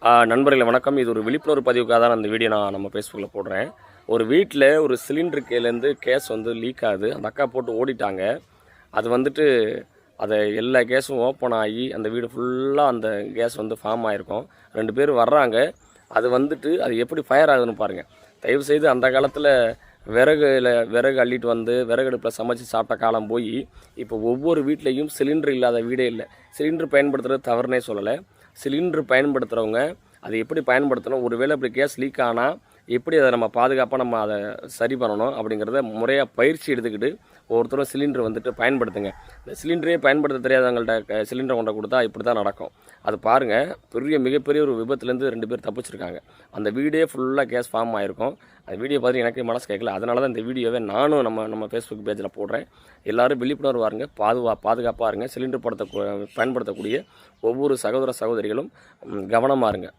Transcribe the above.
நண்பர்களே வணக்கம். இது ஒரு விழிப்புணர்வு பதிவுக்காக தான் அந்த வீடியோ நம்ம ஃபேஸ்புக்கில் போடுறேன். ஒரு வீட்டில் ஒரு சிலிண்டர் கீழேருந்து கேஸ் லீக் ஆகுது. அந்த அக்கா போட்டு ஓடிட்டாங்க. அது அதை எல்லா கேஸும் ஓப்பன் ஆகி அந்த வீடு ஃபுல்லாக அந்த கேஸ் ஃபார்ம் ஆகிருக்கும். 2 பேர் வர்றாங்க. அது எப்படி ஃபயர் ஆகுதுன்னு பாருங்கள். தயவுசெய்து அந்த காலத்தில் விறகு அள்ளிட்டு விறகு அடுப்பில் சமைச்சு சாப்பிட்ட காலம் போய் இப்போ ஒவ்வொரு வீட்லேயும் சிலிண்டர் இல்லாத வீடே இல்லை. சிலிண்டர் பயன்படுத்துகிறது தவறுனே சொல்லலை. சிலிண்டர் பயன்படுத்துகிறவங்க அதை எப்படி பயன்படுத்தணும், ஒருவேளை இப்படி கேஸ் லீக் ஆனால் எப்படி அதை நம்ம பாதுகாப்பாக அதை சரி பண்ணணும் அப்படிங்கிறத முறையாக பயிற்சி எடுத்துக்கிட்டு ஒவ்வொருத்தரும் சிலிண்டர் பயன்படுத்துங்க. இந்த சிலிண்டரே பயன்படுத்த தெரியாதவங்கள்ட்ட சிலிண்டர் கொண்டு கொடுத்தா இப்படி தான் நடக்கும். அது பாருங்கள், மிகப்பெரிய ஒரு விபத்துலேருந்து 2 பேர் தப்பிச்சிருக்காங்க. அந்த வீடே ஃபுல்லாக கேஸ் ஃபார்ம் ஆகிருக்கும். அந்த வீடியோ பார்த்து எனக்கு மனசு கேட்கல. அதனால தான் இந்த வீடியோவை நானும் நம்ம ஃபேஸ்புக் பேஜில் போடுறேன். எல்லோரும் விழிப்புணர்வு வாருங்க, பாதுகாப்பாக இருங்க. சிலிண்டர் பயன்படுத்தக்கூடிய ஒவ்வொரு சகோதர சகோதரிகளும் கவனமாக இருங்க.